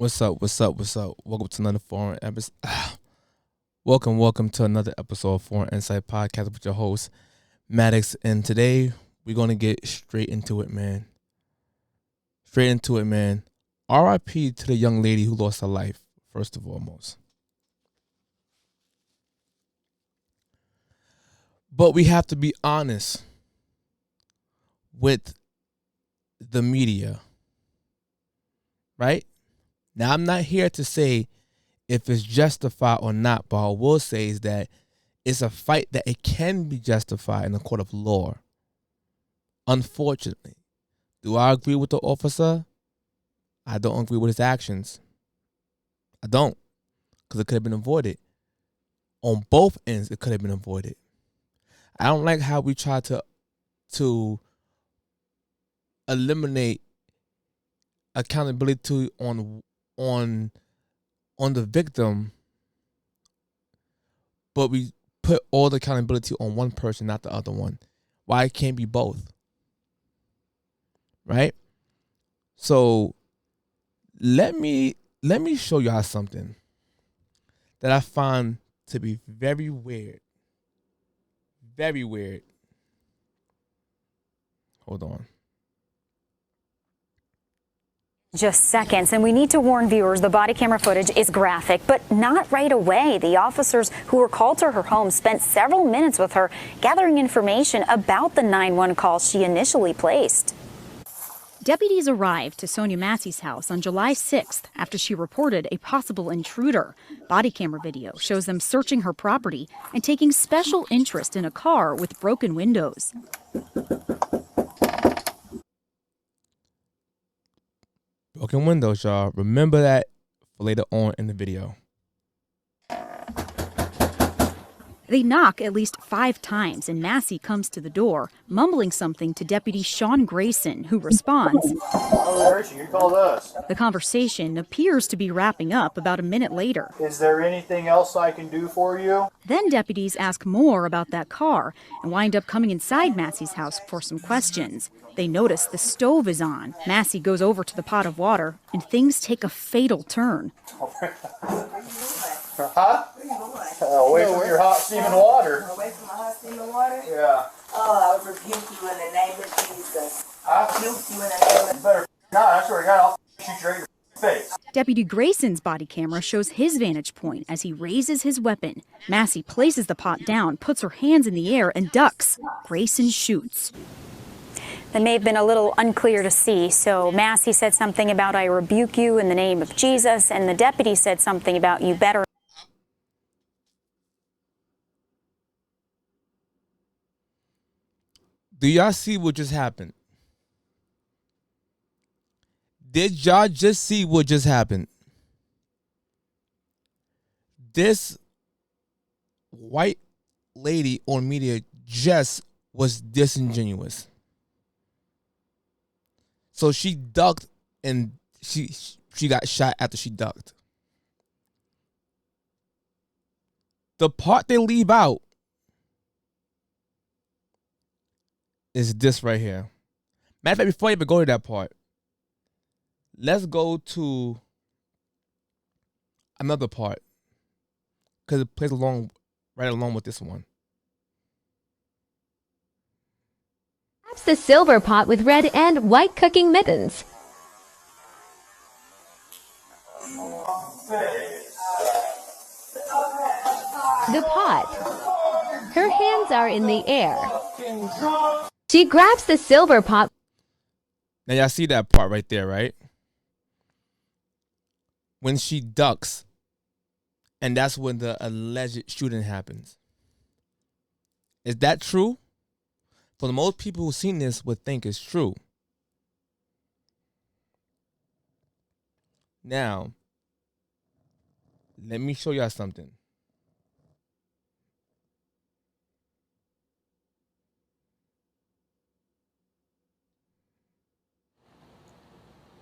What's up? What's up? What's up? Welcome to another foreign episode. Welcome to another episode of Foreign Insight Podcast with your host, Maddox. And today we're gonna get straight into it, man. Straight into it, man. R.I.P. to the young lady who lost her life, first and foremost. But we have to be honest with the media, right? Now, I'm not here to say if it's justified or not, but what I will say is that it's a fight that it can be justified in the court of law. Unfortunately, do I agree with the officer? I don't agree with his actions. I don't, because it could have been avoided. On both ends, it could have been avoided. I don't like how we try to eliminate accountability on the victim, but we put all the accountability on one person, not the other one. Why it can't be both? Right? So let me show y'all something that I find to be very weird. Very weird. Hold on. Just seconds, and we need to warn viewers the body camera footage is graphic, but not right away. The officers who were called to her home spent several minutes with her gathering information about the 911 call she initially placed. Deputies arrived to SONYA Massey's house on July 6th after she reported a possible intruder. Body camera video shows them searching her property and taking special interest in a car with broken windows. Broken windows, y'all. Remember that for later on in the video. They knock at least 5 times, and Massey comes to the door, mumbling something to Deputy Sean Grayson, who responds. You called us. The conversation appears to be wrapping up about a minute later. Is there anything else I can do for you? Then deputies ask more about that car and wind up coming inside Massey's house for some questions. They notice the stove is on. Massey goes over to the pot of water, and things take a fatal turn. Huh? Away from your hot steaming water. Away from my hot steaming water? Yeah. Oh, I rebuke you in the name of Jesus. I Rebuke you in the name of You better not. I swear to God, I'll shoot you right in your face. Deputy Grayson's body camera shows his vantage point as he raises his weapon. Massey places the pot down, puts her hands in the air, and ducks. Grayson shoots. That may have been a little unclear to see. So Massey said something about "I rebuke you in the name of Jesus," and the deputy said something about "you better." Do y'all see what just happened? Did y'all just see what just happened? This white lady on media just was disingenuous. So she ducked and she got shot after she ducked. The part they leave out is this right here. Matter of fact, before I even go to that part, let's go to another part because it plays right along with this one. Perhaps the silver pot with red and white cooking mittens. The pot. Her hands are in the air. She grabs the silver pot. Now y'all see that part right there, right? When she ducks, and that's when the alleged shooting happens. Is that true? For the most people who've seen this would think it's true. Now, let me show y'all something.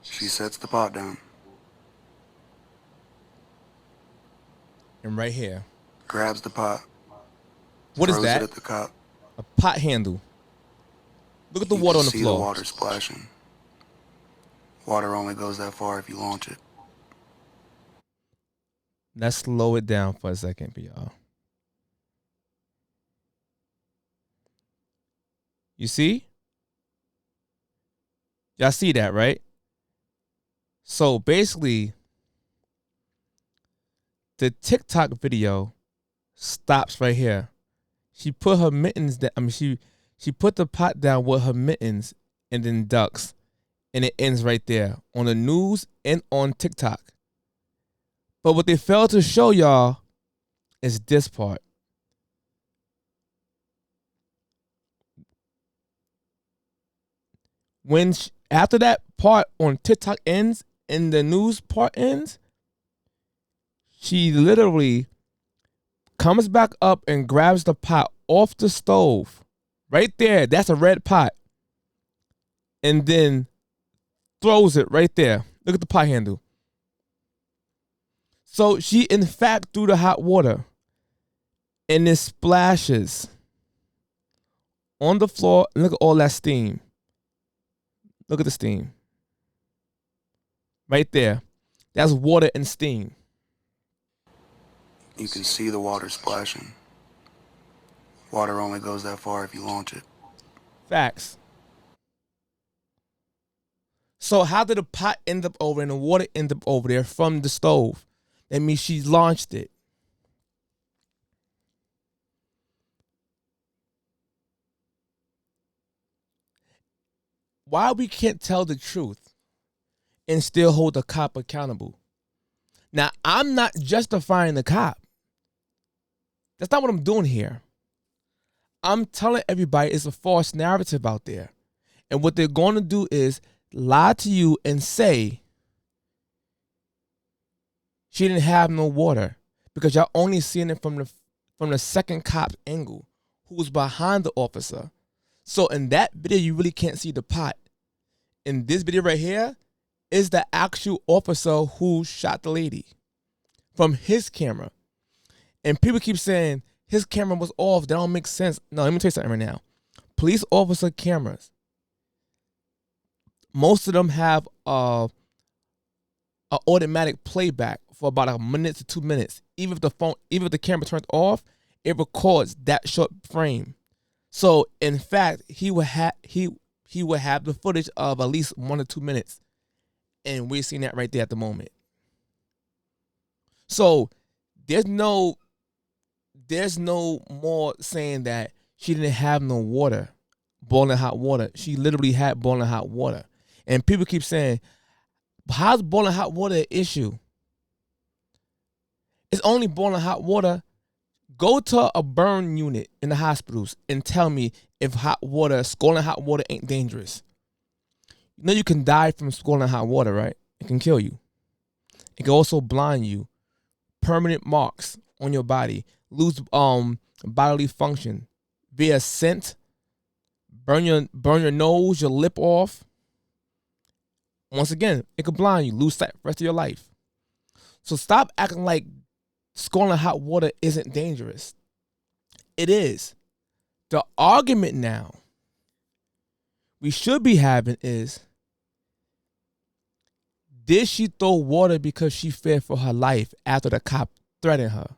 She sets the pot down. And right here. Grabs the pot. What is throws that? it at the cop. A pot handle. Look at the You water can on the see floor. the water splashing. Water only goes that far if you launch it. Let's slow it down for a second for y'all. You see? Y'all see that, right? So basically, the TikTok video stops right here. She put her mittens down. I mean, she put the pot down with her mittens and then ducks. And it ends right there on the news and on TikTok. But what they failed to show y'all is this part. When after that part on TikTok ends and the news part ends, she literally comes back up and grabs the pot off the stove. Right there, that's a red pot. And then throws it right there. Look at the pot handle. So she, in fact, threw the hot water. And it splashes on the floor. And look at all that steam. Look at the steam. Right there. That's water and steam. You can see the water splashing. Water only goes that far if you launch it. Facts. So how did the pot end up over and the water end up over there from the stove? That means she launched it. Why we can't tell the truth and still hold the cop accountable? Now, I'm not justifying the cop. That's not what I'm doing here. I'm telling everybody it's a false narrative out there. And what they're going to do is lie to you and say she didn't have no water because y'all only seeing it from the second cop's angle who was behind the officer. So in that video, you really can't see the pot. In this video right here is the actual officer who shot the lady from his camera. And people keep saying his camera was off. That don't make sense. No, let me tell you something right now. Police officer cameras, most of them have a automatic playback for about a minute to 2 minutes. Even if the camera turns off, it records that short frame. So in fact, he would have the footage of at least 1 or 2 minutes, and we're seeing that right there at the moment. So there's no more saying that she didn't have no water, boiling hot water. She literally had boiling hot water, and people keep saying, "How's boiling hot water an issue?" It's only boiling hot water. Go to a burn unit in the hospitals and tell me if scalding hot water ain't dangerous. You know you can die from scalding hot water, right? It can kill you. It can also blind you. Permanent marks on your body. Lose bodily function via scent. Burn your nose, your lip off. Once again, it could blind you. Lose sight for the rest of your life. So stop acting like scalding hot water isn't dangerous. It is. The argument now we should be having is, did she throw water because she feared for her life after the cop threatened her?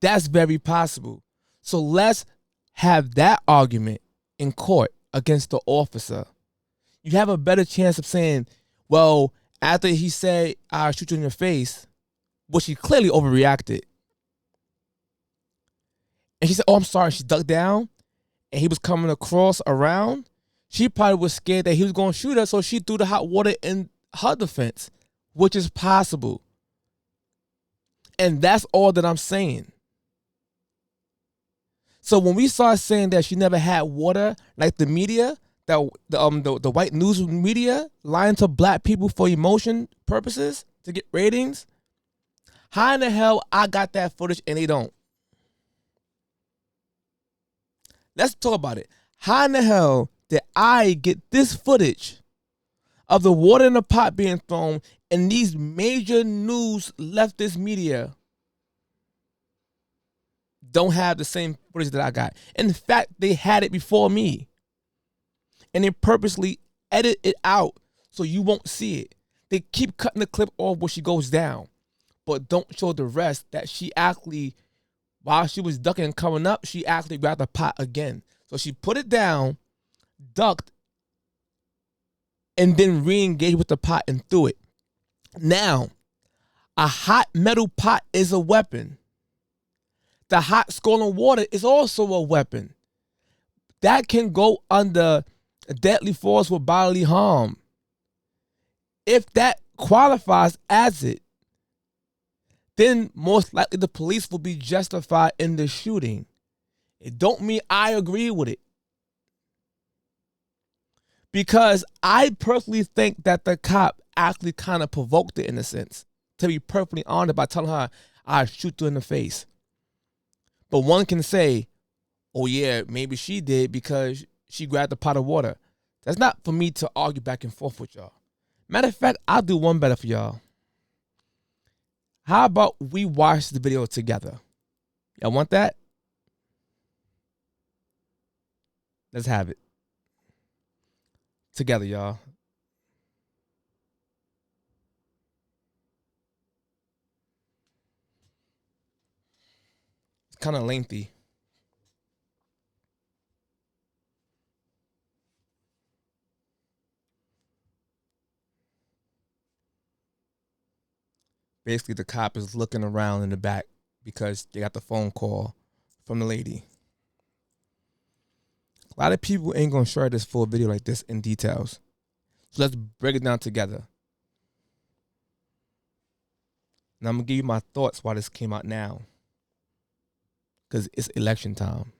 That's very possible. So let's have that argument in court against the officer. You have a better chance of saying, well, after he said, I'll shoot you in your face, well, she clearly overreacted. And she said, oh, I'm sorry. She ducked down and he was coming across around. She probably was scared that he was going to shoot her, so she threw the hot water in her defense, which is possible. And that's all that I'm saying. So when we start saying that she never had water, like the media, the white news media lying to black people for emotion purposes to get ratings, how in the hell I got that footage and they don't? Let's talk about it. How in the hell did I get this footage of the water in the pot being thrown and these major news leftist media don't have the same footage that I got? In fact, they had it before me. And they purposely edit it out so you won't see it. They keep cutting the clip off where she goes down. but don't show the rest that she actually, while she was ducking and coming up, she actually grabbed the pot again. So she put it down, ducked, and then re-engaged with the pot and threw it. Now, a hot metal pot is a weapon. The hot scalding water is also a weapon. That can go under deadly force with bodily harm. If that qualifies as it, then most likely the police will be justified in the shooting. It don't mean I agree with it. Because I personally think that the cop actually kind of provoked it in a sense. To be perfectly honest, by telling her, I'll shoot you in the face. But one can say, oh yeah, maybe she did because she grabbed the pot of water. That's not for me to argue back and forth with y'all. Matter of fact, I'll do one better for y'all. How about we watch the video together? Y'all want that? Let's have it. Together, y'all. It's kind of lengthy. Basically, the cop is looking around in the back because they got the phone call from the lady. A lot of people ain't going to share this full video like this in details. So let's break it down together. And I'm going to give you my thoughts why this came out now. Because it's election time.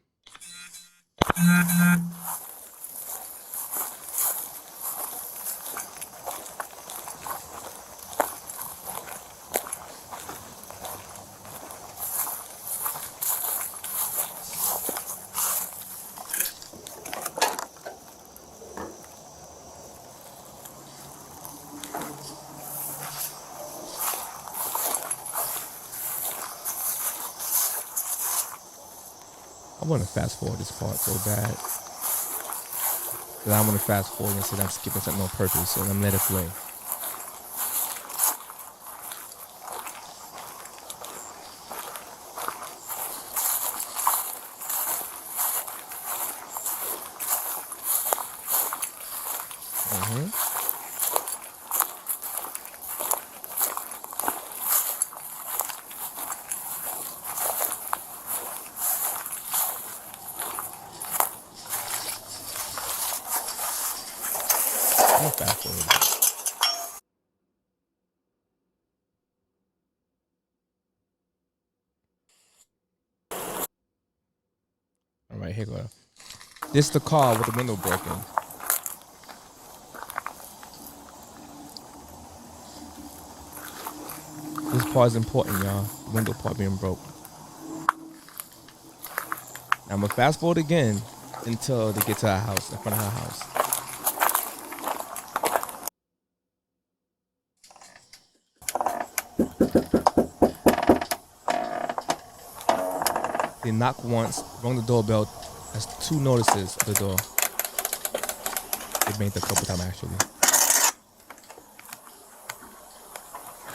I want to fast forward this part so bad. But I want to fast forward and say I'm skipping something on purpose, so I'm gonna let it play. I'm gonna fast forward. All right, here we go. This is the car with the window broken. This part is important, y'all. The window part being broke. Now I'm gonna fast forward again until they get to our house, in front of her house. They knock once, rung the doorbell. That's 2 notices of the door. They made it a couple times actually.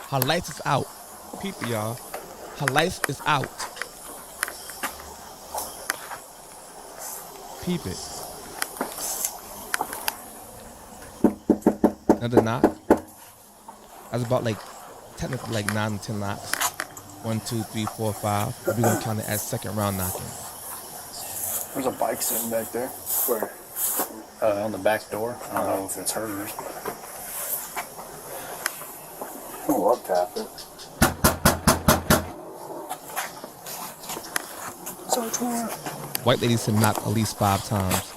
Her lights is out. Peep it, y'all. Her lights is out. Peep it. Another knock. That's about like, technically like 9 to 10 knocks. 1, 2, 3, 4, 5. We're gonna count it as second round knocking. There's a bike sitting back there. Where? On the back door. I don't know if it's hers. I'll tap it. Search warrant. White ladies can knock at least 5 times.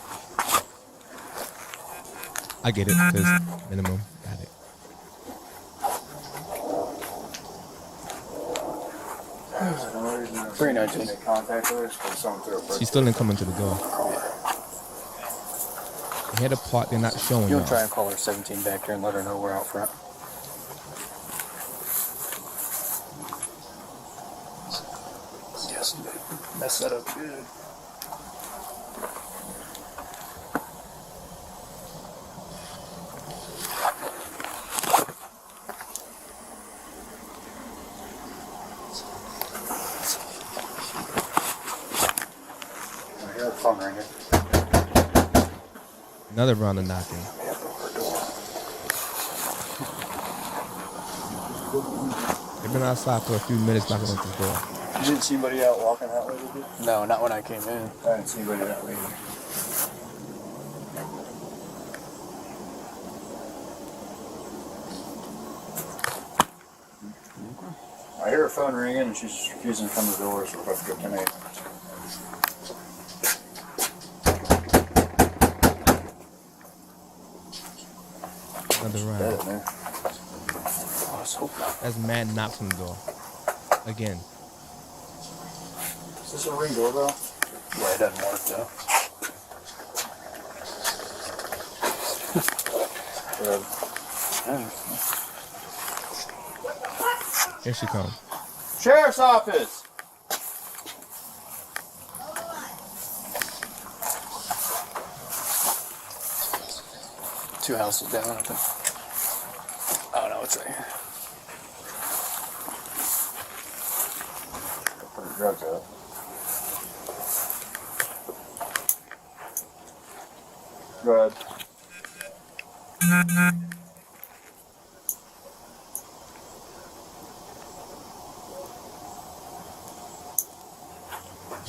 I get it, because minimum. Got it. She still didn't come into the door. They had a part they're not showing You'll y'all. try and call her 17 back there and let her know we're out front. Yes, mess that up good. Another round of knocking. They've been outside for a few minutes knocking on the door. You didn't see anybody out walking that way, did you? No, not when I came in. I didn't see anybody that way either. I hear her phone ringing and she's refusing to come to the door, so we're about to go tonight. Another round. Dead in there. Oh, let's hope not. That's mad knocks on the door. Again. Is this a ring doorbell? Yeah, it doesn't work though. Here she comes. Sheriff's office! Two houses down, I think. Oh no, it's right here. Put the drugs up. Go ahead.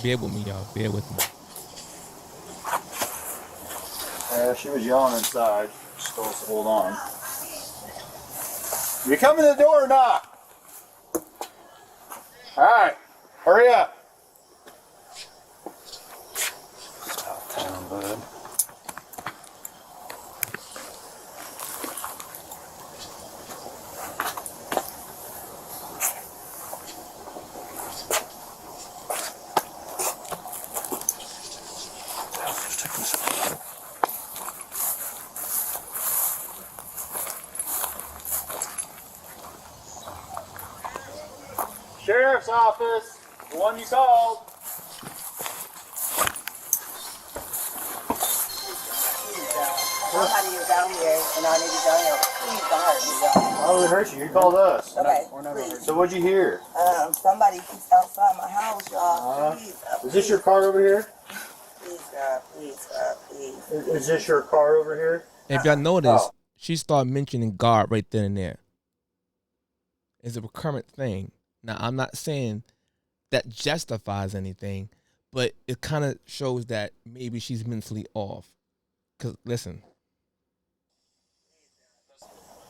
Bear with me, y'all. Bear with me. She was yelling inside. She told us to hold on. You come in the door or not? Alright, hurry up. It's out town, bud. Sheriff's office, the one you called. I know how to get down here, and I need to down here. Please don't hurt me, y'all. Why would it hurt you? You called us. Okay, Please. So what'd you hear? Somebody keeps outside my house, y'all. Please, Is this your car over here? Please, God, please, God, please. Is this your car over here? If y'all notice, she started mentioning God right then and there. It's a recurrent thing. Now, I'm not saying that justifies anything, but it kind of shows that maybe she's mentally off. Because, listen.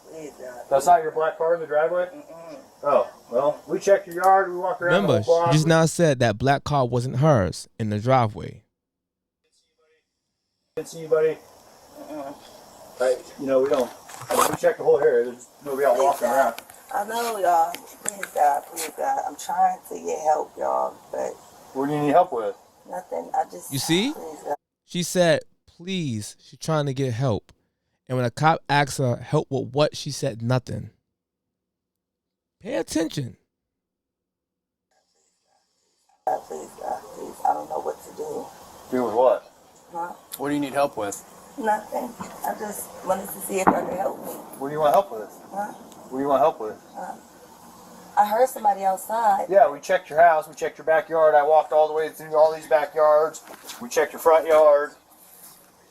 Please, God. That's not your black car in the driveway? Oh, well, we checked your yard, we walked around Remember, the whole block. she just now said that black car wasn't hers in the driveway. Didn't see anybody. You know, we don't. We checked the whole area. There's nobody out walking around. I know, y'all. Please, God, please, God. I'm trying to get help, y'all, but What do you need help with? nothing. I just. You see? Please, God. She said, please, she's trying to get help. And when a cop asks her help with what, she said nothing. Pay attention. God, please, God, please. I don't know what to do. Do with what? Huh? What do you need help with? Nothing. I just wanted to see if y'all could help me. What do you want help with? Huh? What do you want help with? I heard somebody outside. Yeah, we checked your house, we checked your backyard. I walked all the way through all these backyards. We checked your front yard.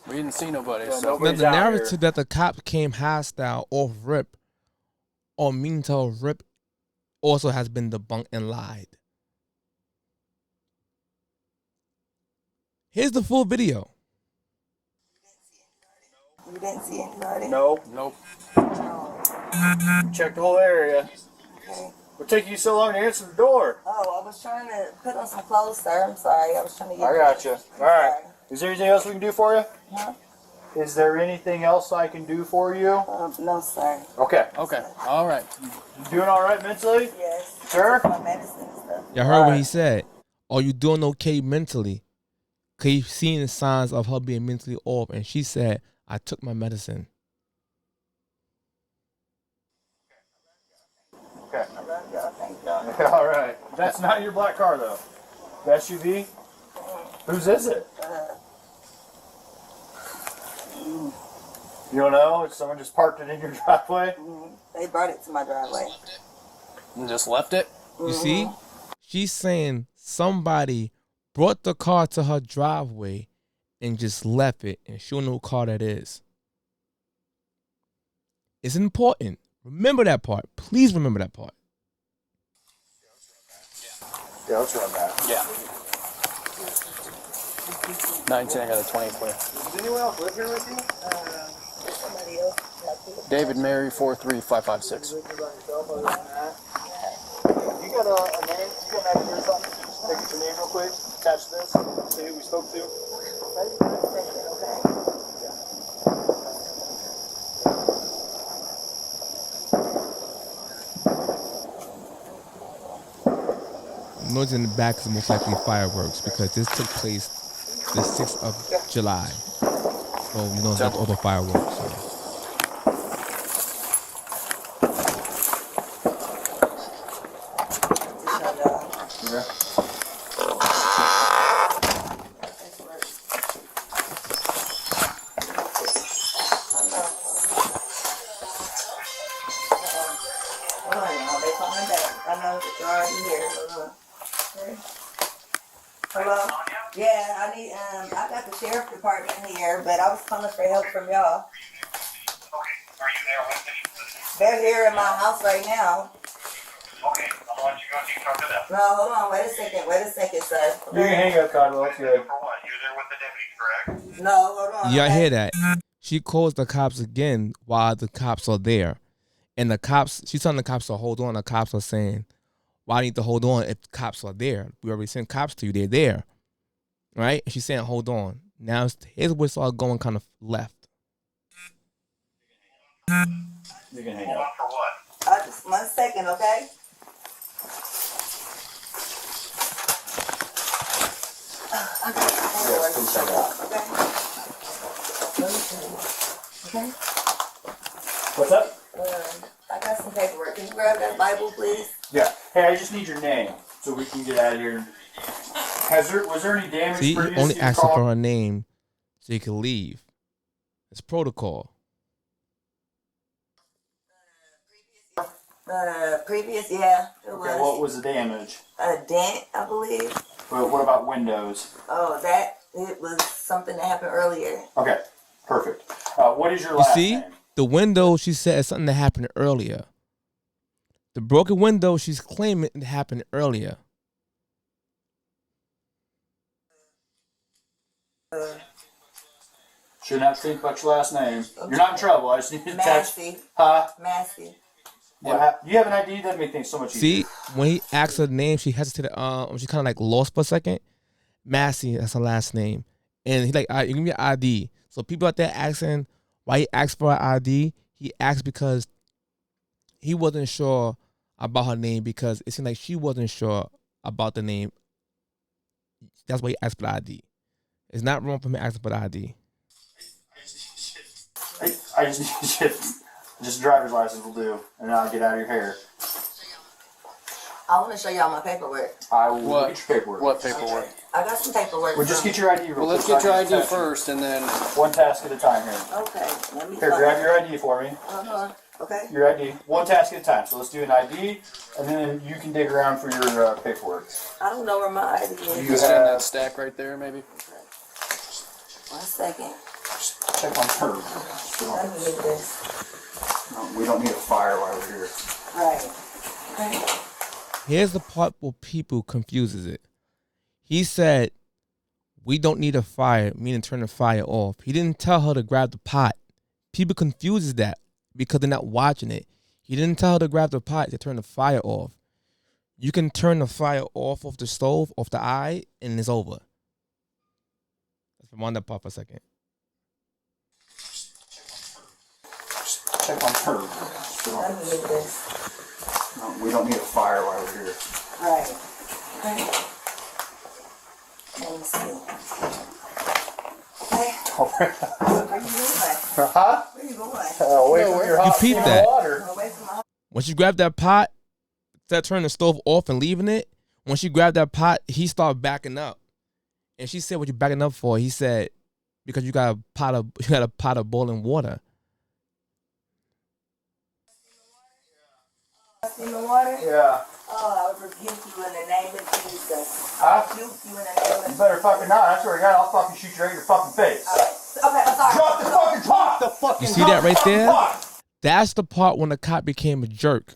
We didn't see nobody, Now, so the nobody's out narrative here. that the cop came hostile off rip or mean to rip also has been debunked and lied. Here's the full video. You didn't see anybody? Nope. We checked the whole area. Okay. What took you so long to answer the door? Oh, I was trying to put on some clothes, sir. I'm sorry. I was trying to get. I got you. All right. Is there anything else we can do for you? Huh? Is there anything else I can do for you? No, sir. Okay. Okay. All right. You doing all right mentally? Yes. Sure. My medicine and stuff. Y'all heard what he said. Are you doing okay mentally? Because he's seeing the signs of her being mentally off. And she said, I took my medicine. Okay. I love y'all. Thank y'all. All right. That's not your black car, though. The SUV? Whose is it? You don't know? Someone just parked it in your driveway? They brought it to my driveway. And just left it? You see? She's saying somebody brought the car to her driveway and just left it, and she don't know what car that is. It's important. Remember that part. Please remember that part. Yeah, let's run back. Yeah. 19, I got a 20 for you. Does anyone else live here with you? Somebody else. David Mary 43556. You got a name? You got an idea or something? Just take your name real quick. Attach this. See who we spoke to. Noise in the back is most likely fireworks because this took place the 6th of July. So, you know, that's all the fireworks. So. Hello? Yeah, I need, I got the sheriff department here, but I was calling for help from y'all. Okay, are you there with me? They're here in my house right now. Okay, I'll let you go so you can talk to them. No, hold on, wait a second, sir. You can hang up, Codwell. It's good. For what? You're there with the deputy, correct? No, hold on. Y'all okay? hear that? She calls the cops again while the cops are there. And the cops, she's telling the cops to hold on. The cops are saying, why do you need to hold on if cops are there? We already sent cops to you. They're there. Right? And she's saying, hold on. Now, here's where it's all going kind of left. You can hang Hold on up. for what? Just 1 second, okay? I got some paperwork to show y'all, okay? Let me show you. Okay? What's up? I got some paperwork. Can you grab that Bible, please? Yeah. Hey, I just need your name so we can get out of here. Was there any damage? See, he previous only to your asked her call? for her name so he could leave. It's protocol. Previous, yeah, it Okay, was. what was the damage? A dent, I believe. What about windows? Oh, it was something that happened earlier. Okay, perfect. What is your You last see, name? the window, she said, is something that happened earlier. The broken window, she's claiming it happened earlier. Shouldn't have to think about your last name. You're not in trouble. I just need to attach. Massey. Huh? Massey. You have an ID? That makes things so much See, easier. when he asked her name, she hesitated. She kind of like lost for a second. Massey, that's her last name. And he's like, all right, you give me your ID. So people out there asking why he asked for her ID, he asked because he wasn't sure about her name because it seemed like she wasn't sure about the name. That's why he asked for the ID. It's not wrong for me asking for the ID. I just need shit. Just driver's license will do, and I'll get out of your hair. I want to show y'all my paperwork. I will What? get your paperwork. What paperwork? I got some paperwork. Well, just from- get your ID real Well, let's quick. get your so I can ID attach it. first, and then One task at a time here. Okay, let me Here, find- grab your ID for me. Okay. Your ID. One task at a time. So let's do an ID, and then you can dig around for your paperwork. I don't know where my ID is. You just in that have. stack right there, maybe. 1 second. Check on her. Let me get this. No, we don't need a fire while we're here. Right. Okay. Here's the part where people confuses it. He said, we don't need a fire, meaning turn the fire off. He didn't tell her to grab the pot. People confuses that because they're not watching it. He didn't tell her to grab the pot to turn the fire off. You can turn the fire off the stove, off the eye, and it's over. Let's rewind that part for a second. Check on her. Let me get this. No, we don't need a fire while we're here. Right. Okay. Let me see. Okay. Where you going? Huh? Where you going? Away from your hot You peep steaming that. water. Away from my Once you grab that pot, instead of turning the stove off and leaving it, once you grab that pot, he started backing up. And she said, what you backing up for? He said, because you got a pot of boiling water. In the water? Yeah. Oh, I rebuke you in the name of Jesus. Huh? I rebuke you in the name of You Jesus. better fucking not. I swear to God, I'll fucking shoot you right in your fucking face. Okay, I'm sorry. Drop the fucking pot! The fucking You see that right there? pot! That's the part when the cop became a jerk.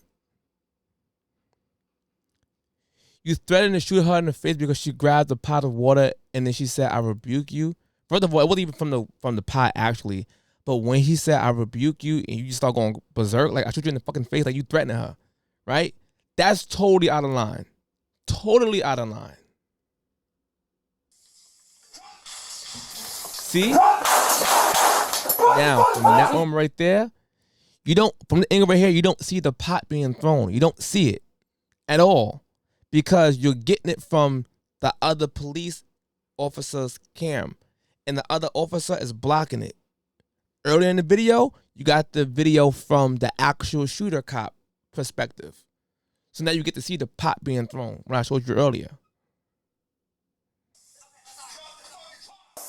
You threatened to shoot her in the face because she grabbed a pot of water and then she said, "I rebuke you." First of all, it wasn't even from the pot actually, but when he said, "I rebuke you," and you just start going berserk, like I shoot you in the fucking face, like you threatening her, right? That's totally out of line. Totally out of line. See? Now, from that moment right there, you don't, from the angle right here, you don't see the pot being thrown. You don't see it at all because you're getting it from the other police officer's cam and the other officer is blocking it. Earlier in the video, you got the video from the actual shooter cop perspective. So now you get to see the pot being thrown when I showed you earlier.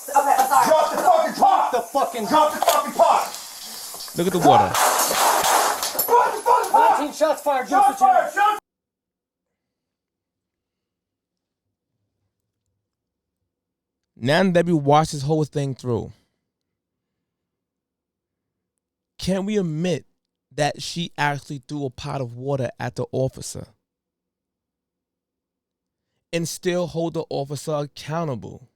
Okay, I'm sorry. Drop the fucking pot! Drop the fucking pot! Look at the water. Drop the fucking pot! 19 shots fired. Shots fired! Shots! Now that we watched this whole thing through, can we admit that she actually threw a pot of water at the officer and still hold the officer accountable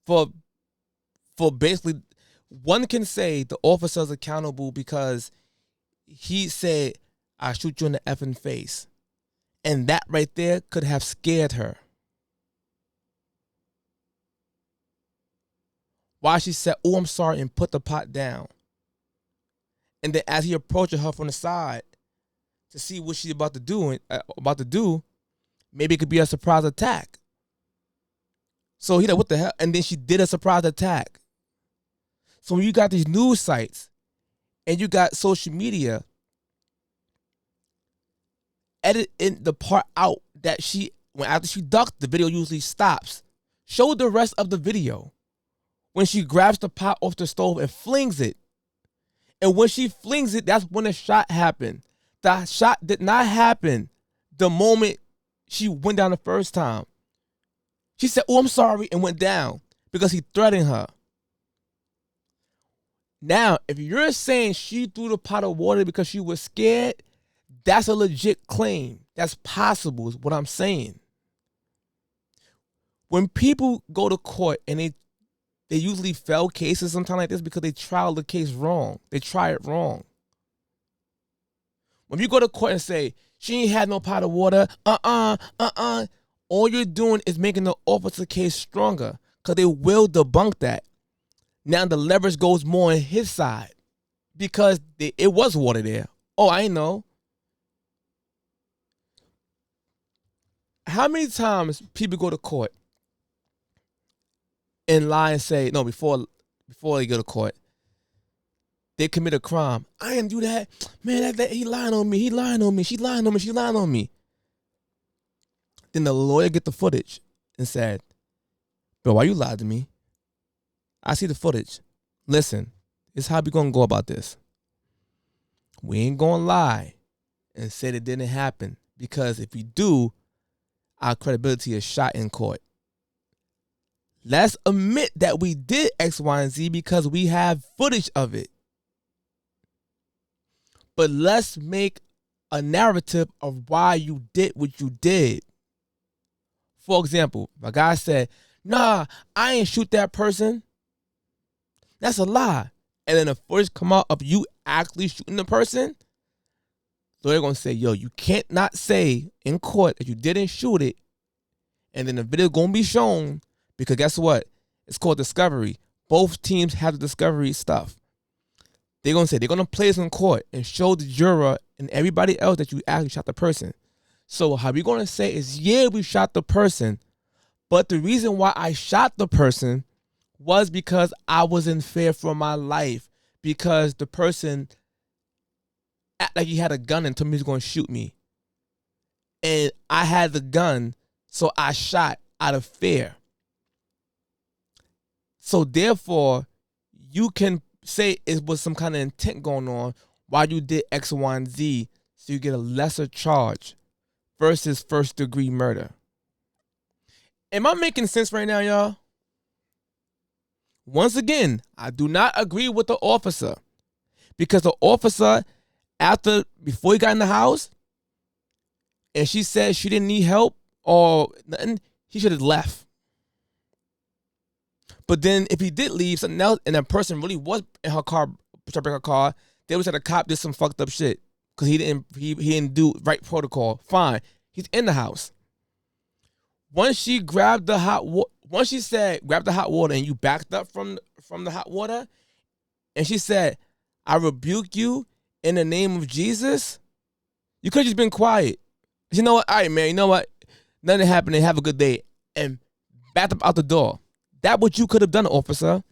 for basically, one can say the officer's accountable because he said, "I shoot you in the effing face," and that right there could have scared her. Why she said, "Oh, I'm sorry," and put the pot down. And then as he approached her from the side to see what she's about to do, maybe it could be a surprise attack. So he like, what the hell? And then she did a surprise attack. So when you got these news sites and you got social media, edit in the part out that after she ducked, the video usually stops. Show the rest of the video. When she grabs the pot off the stove and flings it. And when she flings it, that's when the shot happened. The shot did not happen the moment she went down the first time. She said, "Oh, I'm sorry," and went down because he threatened her. Now, if you're saying she threw the pot of water because she was scared, that's a legit claim. That's possible is what I'm saying. When people go to court and they usually fail cases sometimes like this because they trial the case wrong. They try it wrong. When you go to court and say, "She ain't had no pot of water," all you're doing is making the officer case stronger because they will debunk that. Now the leverage goes more on his side because it was water there. Oh, I know. How many times people go to court and lie and say, no, before they go to court, they commit a crime. "I didn't do that. Man, that he lying on me. He lying on me. She lying on me. She lying on me." Then the lawyer get the footage and said, "Bro, why you lied to me? I see the footage. Listen, this is how we gonna go about this. We ain't gonna lie and say it didn't happen because if we do, our credibility is shot in court. Let's admit that we did X, Y, and Z because we have footage of it. But let's make a narrative of why you did what you did." For example, if a guy said, "Nah, I ain't shoot that person," that's a lie. And then the footage come out of you actually shooting the person, so they're gonna say, "Yo, you can't not say in court that you didn't shoot it," and then the video gonna be shown because guess what? It's called discovery. Both teams have the discovery stuff. They're gonna say they're gonna play this in court and show the juror and everybody else that you actually shot the person. So how we gonna say is, yeah, we shot the person, but the reason why I shot the person was because I was in fear for my life because the person acted like he had a gun and told me he was gonna shoot me. And I had the gun, so I shot out of fear. So therefore, you can say it was some kind of intent going on, why you did X, Y, and Z so you get a lesser charge versus first-degree murder. Am I making sense right now, y'all? Once again, I do not agree with the officer because the officer, before he got in the house, and she said she didn't need help or nothing, he should have left. But then if he did leave, something else, and that person really was in her car, trying to break her car, they would say the cop did some fucked up shit because he didn't do right protocol. Fine, he's in the house. Once she grabbed the hot water, once she said grab the hot water, and you backed up from the hot water, and she said, "I rebuke you in the name of Jesus," you could have just been quiet. You know what? All right, man. You know what? Nothing happened. Have a good day, and backed up out the door. That's what you could have done, officer.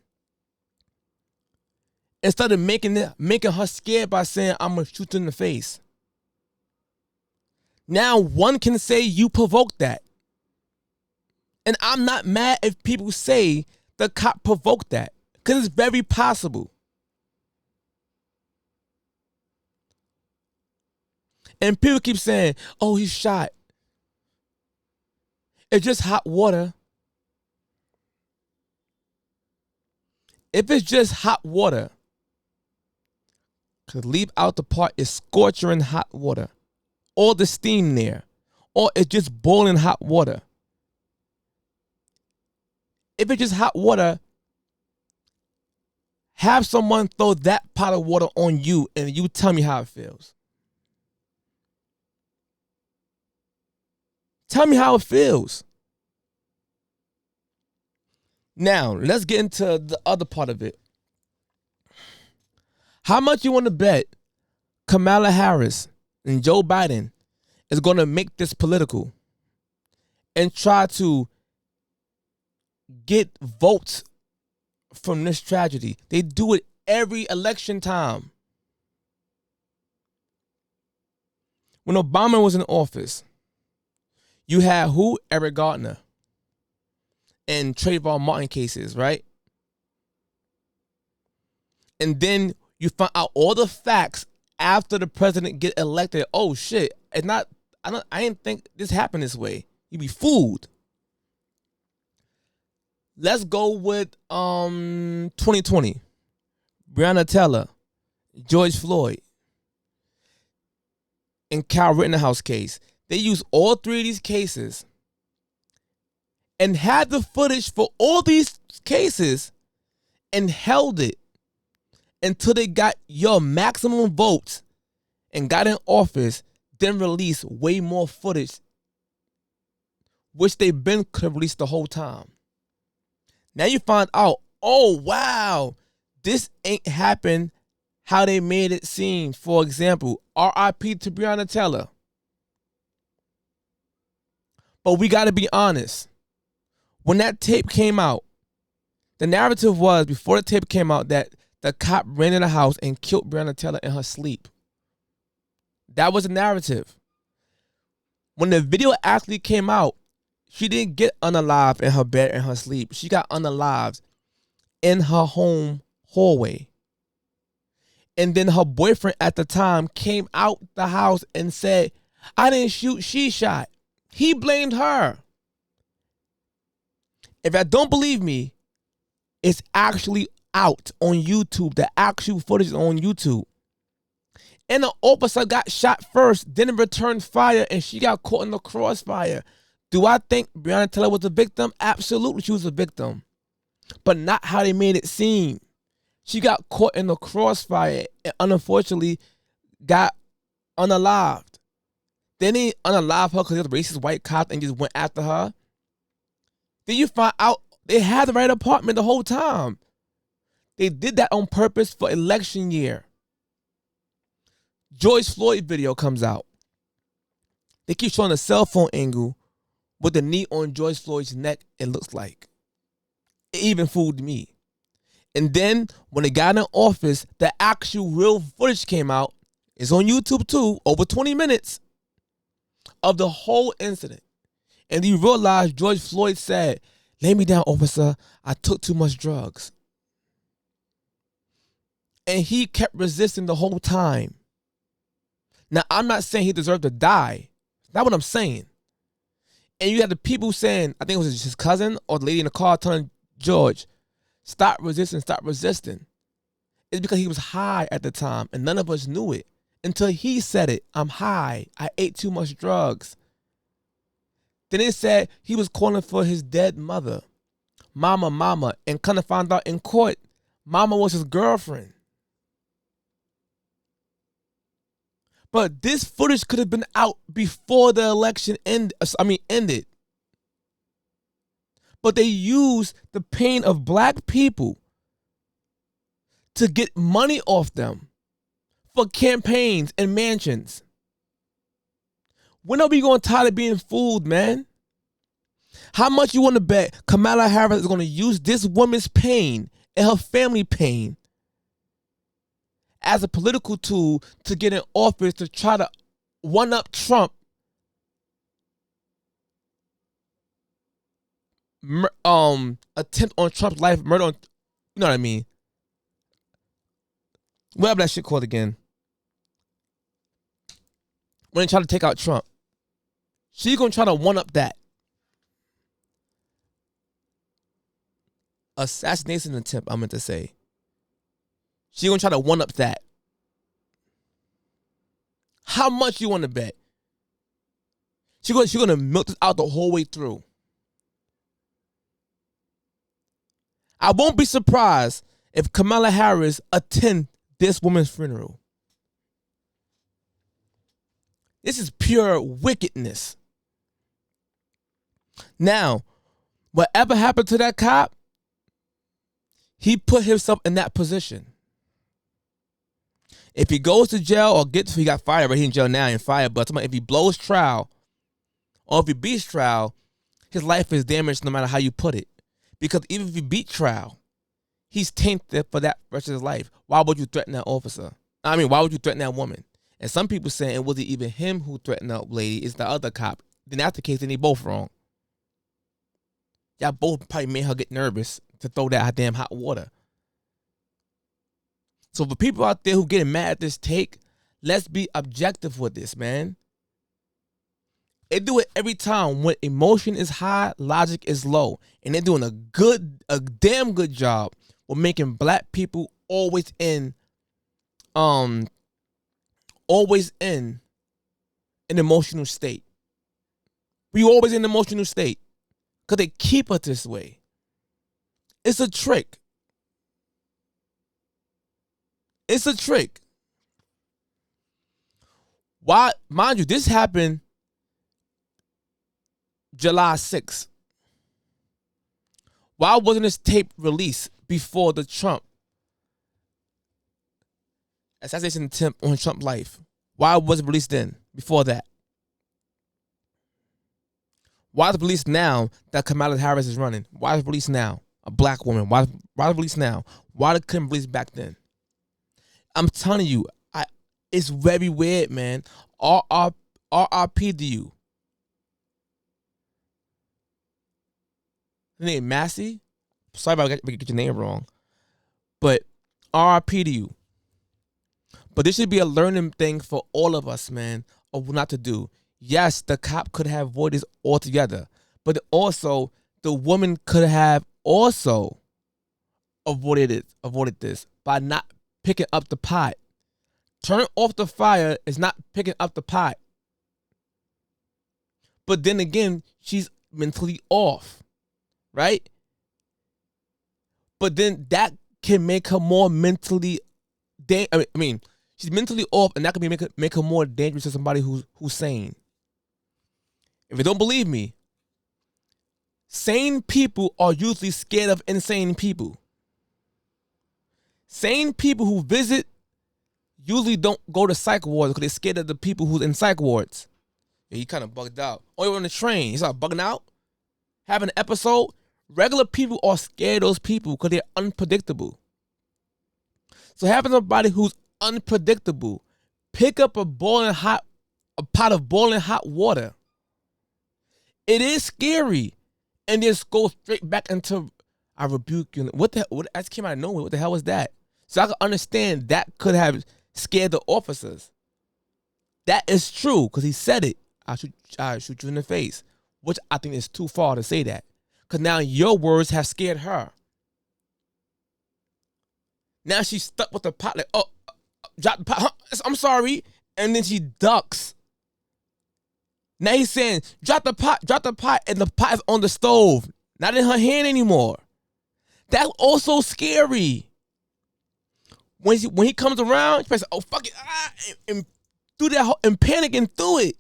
Instead of making her scared by saying, "I'm gonna shoot you in the face." Now one can say you provoked that. And I'm not mad if people say the cop provoked that, because it's very possible. And people keep saying, "Oh, he's shot." It's just hot water. If it's just hot water, because leave out the part is scorching hot water, or the steam there, or it's just boiling hot water. If it's just hot water, have someone throw that pot of water on you and you tell me how it feels. Tell me how it feels. Now, let's get into the other part of it. How much you want to bet Kamala Harris and Joe Biden is going to make this political and try to get votes from this tragedy? They do it every election time. When Obama was in office, you had who? Eric Garner and Trayvon Martin cases, right? And then you find out all the facts after the president get elected. Oh shit, I didn't think this happened this way. You'd be fooled. Let's go with 2020. Breonna Taylor, George Floyd, and Kyle Rittenhouse case. They used all three of these cases and had the footage for all these cases and held it until they got your maximum votes and got in office, then released way more footage, which they've been could have released the whole time. Now you find out, oh wow, this ain't happened how they made it seem. For example, R.I.P. to Breonna Taylor. But we got to be honest. When that tape came out, the narrative was, before the tape came out, that the cop ran in the house and killed Breonna Taylor in her sleep. That was the narrative. When the video actually came out, she didn't get unalived in her bed in her sleep. She got unalived in her home hallway. And then her boyfriend at the time came out the house and said, "I didn't shoot, she shot." He blamed her. If I don't believe me, it's actually out on YouTube. The actual footage is on YouTube. And the officer got shot first, then returned fire, and she got caught in the crossfire. Do I think Breonna Taylor was a victim? Absolutely, she was a victim. But not how they made it seem. She got caught in the crossfire and unfortunately got unalived. They didn't unalive her because there was a racist white cop and just went after her. Then you find out they had the right apartment the whole time. They did that on purpose for election year. George Floyd video comes out. They keep showing a cell phone angle with the knee on George Floyd's neck, it looks like. It even fooled me. And then when they got in office, the actual real footage came out. It's on YouTube too, over 20 minutes of the whole incident. And you realize George Floyd said, "Lay me down, officer. I took too much drugs." And he kept resisting the whole time. Now, I'm not saying he deserved to die. That's not what I'm saying. And you had the people saying, I think it was his cousin or the lady in the car telling George, stop resisting, stop resisting. It's because he was high at the time and none of us knew it until he said it. I'm high. I ate too much drugs. Then it said he was calling for his dead mother. Mama, mama. And kind of found out in court, mama was his girlfriend. But this footage could have been out before the election ended. But they used the pain of black people to get money off them for campaigns and mansions. When are we going to tired of being fooled, man? How much you want to bet Kamala Harris is going to use this woman's pain and her family pain as a political tool to get in office to try to one-up Trump, attempt on Trump's life, murder on, you know what I mean? Whatever that shit called again. When they try to take out Trump. She's going to try to one-up that. Assassination attempt, I meant to say. She's going to try to one-up that. How much you want to bet? She's going to milk this out the whole way through. I won't be surprised if Kamala Harris attend this woman's funeral. This is pure wickedness. Now, whatever happened to that cop, he put himself in that position. If he goes to jail or he got fired, right? He's in jail now and fired, but if he blows trial or if he beats trial, his life is damaged no matter how you put it. Because even if he beat trial, he's tainted for that rest of his life. Why would you threaten that officer? Why would you threaten that woman? And some people saying it wasn't even him who threatened that lady, it's the other cop. Then that's the case, then they both wrong. Y'all both probably made her get nervous to throw that damn hot water. So for people out there who getting mad at this take, let's be objective with this, man. They do it every time. When emotion is high, logic is low. And they're doing a damn good job with making black people always in an emotional state. We always in an emotional state. Because they keep us this way. It's a trick. It's a trick. Why, mind you, this happened July 6th. Why wasn't this tape released before the Trump assassination attempt on Trump's life? Why was it released then, before that? Why is it released now that Kamala Harris is running? Why is it released now? A black woman. Why is it released now? Why couldn't it be released back then? I'm telling you, it's very weird, man. R.I.P. to you. His name MASSEY. Sorry if I get your name wrong. But R.I.P. to you. But this should be a learning thing for all of us, man, of what not to do. Yes, the cop could have avoided this altogether. But also, the woman could have also avoided this by not picking up the pot. Turning off the fire is not picking up the pot. But then again, she's mentally off, right? But then that can make her more mentally she's mentally off, and that can make her more dangerous to somebody who's sane. If you don't believe me, sane people are usually scared of insane people. Sane people who visit usually don't go to psych wards because they're scared of the people who's in psych wards. Yeah, he kind of bugged out. Oh, you're on the train. He started bugging out, having an episode. Regular people are scared of those people because they're unpredictable. So having somebody who's unpredictable pick up a pot of boiling hot water, it is scary, and just go straight back into I rebuke you. What that came out of nowhere? What the hell was that? So I can understand that could have scared the officers. That is true because he said it. I shoot you in the face, which I think is too far to say that. Because now your words have scared her. Now she's stuck with the pot. Like, oh, drop the pot. Huh, I'm sorry. And then she ducks. Now he's saying, drop the pot. And the pot is on the stove. Not in her hand anymore. That's also scary. When he comes around, she says, oh, fuck it. And do that and panic and through it.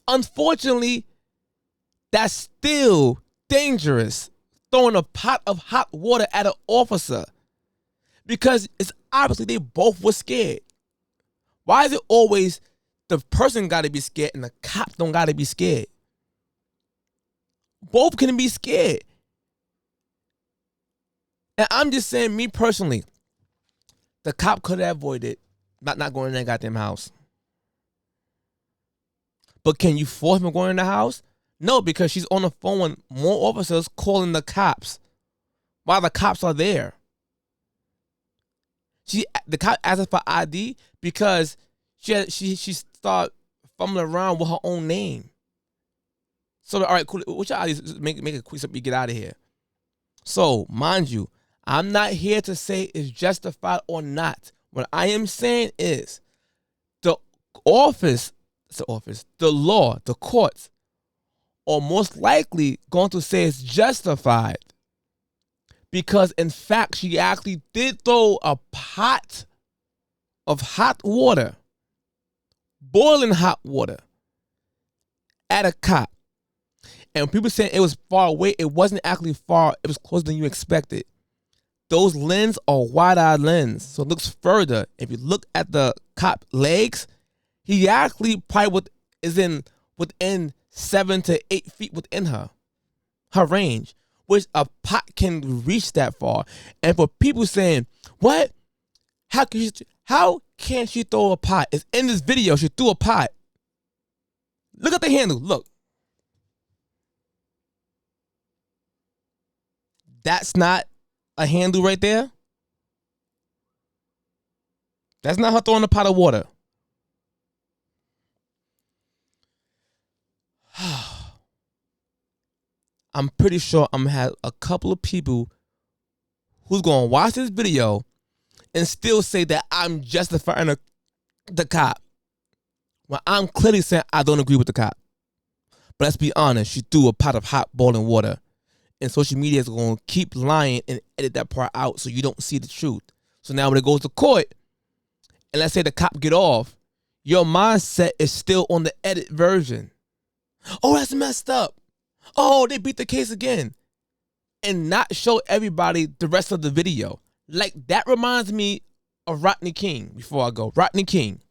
Unfortunately, that's still dangerous. Throwing a pot of hot water at an officer. Because it's obviously they both were scared. Why is it always the person got to be scared and the cop don't got to be scared? Both can be scared. And I'm just saying, me personally, the cop could have avoided not going in that goddamn house. But can you force him going in the house? No, because she's on the phone with more officers calling the cops while the cops are there. The cop asked her for ID because she started fumbling around with her own name. So, all right, cool. Which ID? Make it quick so we get out of here. So, mind you, I'm not here to say it's justified or not. What I am saying is the law, the courts are most likely going to say it's justified because, in fact, she actually did throw a pot of hot water, boiling hot water, at a cop. And people saying it was far away, it wasn't actually far. It was closer than you expected. Those lenses are wide-eyed lens, so it looks further. If you look at the cop legs, he actually probably is within 7 to 8 feet within her range, which a pot can reach that far. And for people saying, what? How can she throw a pot? It's in this video. She threw a pot. Look at the handle. Look. That's not a handle right there. That's not her throwing a pot of water. I'm pretty sure I'm gonna have a couple of people who's gonna watch this video and still say that I'm justifying the cop. Well, I'm clearly saying I don't agree with the cop. But let's be honest, she threw a pot of hot boiling water. And social media is going to keep lying and edit that part out so you don't see the truth. So now when it goes to court, and let's say the cop get off, your mindset is still on the edit version. Oh, that's messed up. Oh, they beat the case again. And not show everybody the rest of the video. Like, that reminds me of Rodney King before I go. Rodney King.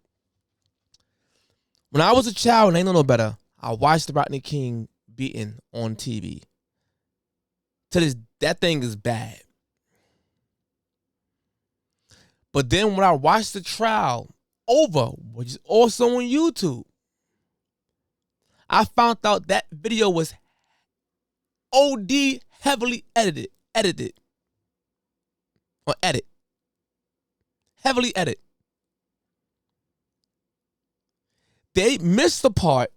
When I was a child and I didn't know no better, I watched Rodney King beaten on TV. That thing is bad. But then when I watched the trial over, which is also on YouTube, I found out that video was OD heavily edited. Heavily edited. They missed the part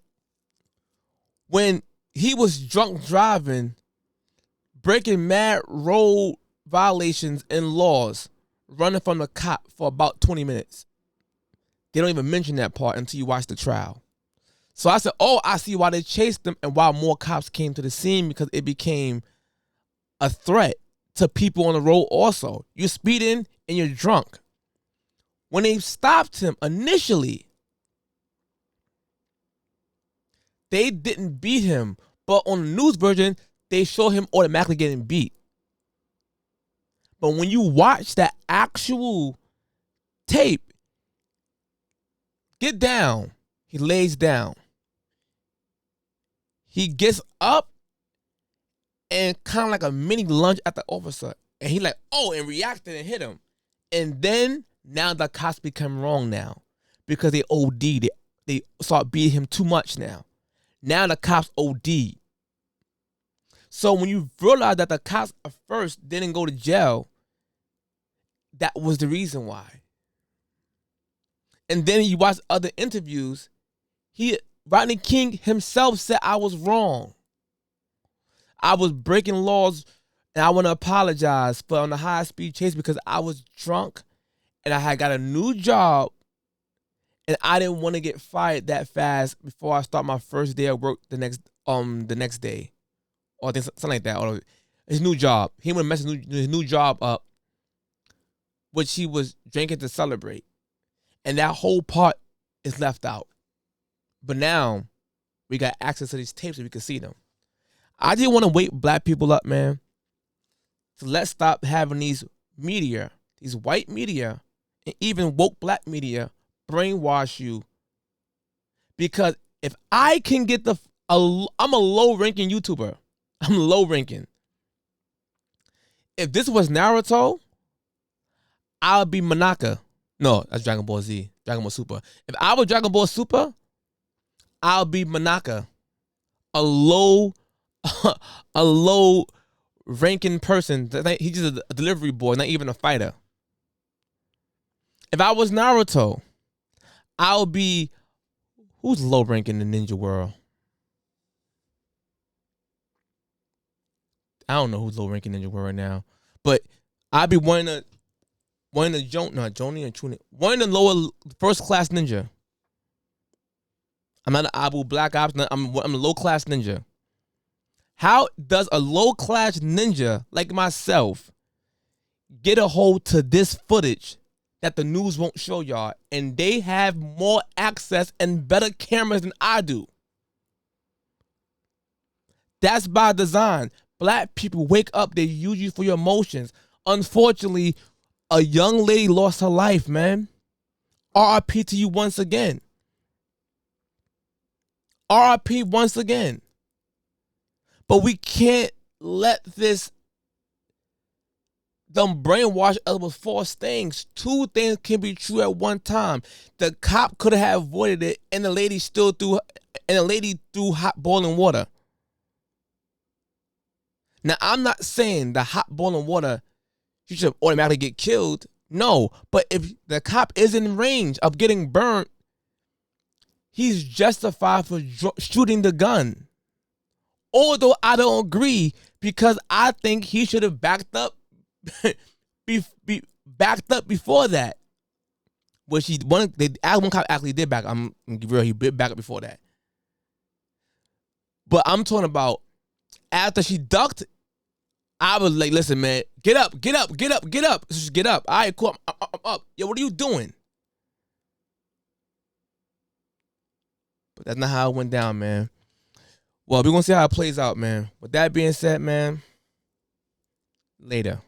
when he was drunk driving, breaking mad road violations and laws, running from the cop for about 20 minutes. They don't even mention that part until you watch the trial. So I said, oh, I see why they chased him and why more cops came to the scene, because it became a threat to people on the road also. You're speeding and you're drunk. When they stopped him initially, they didn't beat him, but on the news version, they show him automatically getting beat. But when you watch that actual tape, get down. He lays down. He gets up and kind of like a mini lunge at the officer. And he like, oh, and reacted and hit him. And then now the cops become wrong now because they OD'd. They start beating him too much now. Now the cops OD. So when you realize that the cops at first didn't go to jail, that was the reason why. And then you watch other interviews. Rodney King himself said I was wrong. I was breaking laws, and I want to apologize for on the high-speed chase because I was drunk, and I had got a new job, and I didn't want to get fired that fast before I start my first day of work the next day, or something like that. Or his new job. He would mess his new job up, which he was drinking to celebrate, and that whole part is left out. But now we got access to these tapes so we can see them. I just want to wake black people up, man. So let's stop having these media, these white media, and even woke black media brainwash you. Because if I can get I'm a low-ranking YouTuber. I'm low-ranking. If this was Naruto, I'll be Manaka. No, that's Dragon Ball Z. Dragon Ball Super. If I was Dragon Ball Super, I'll be Manaka. A low ranking person. He's just a delivery boy, not even a fighter. If I was Naruto, I'll be, who's low ranking in the ninja world? I don't know who's low ranking ninja world right now, but I'll be one of the Joni and Chuni, one of the lower first class ninja. I'm not an Abu Black Ops. I'm a low class ninja. How does a low class ninja like myself get a hold to this footage that the news won't show y'all, and they have more access and better cameras than I do? That's by design. Black people, wake up. They use you for your emotions. Unfortunately, a young lady lost her life, man. R.I.P to you once again. R.I.P once again. But we can't let them brainwash us with false things. Two things can be true at one time. The cop could have avoided it, and the lady threw hot boiling water. Now, I'm not saying the hot boiling water, you should automatically get killed. No, but if the cop is in range of getting burnt, he's justified for shooting the gun. Although I don't agree, because I think he should have backed up, backed up before that. Which one cop actually did back. I'm real. He did back up before that. But I'm talking about after she ducked. I was like, listen, man, get up. Just get up. All right, cool. I'm up. Yo, what are you doing? But that's not how it went down, man. Well, we're going to see how it plays out, man. With that being said, man, later.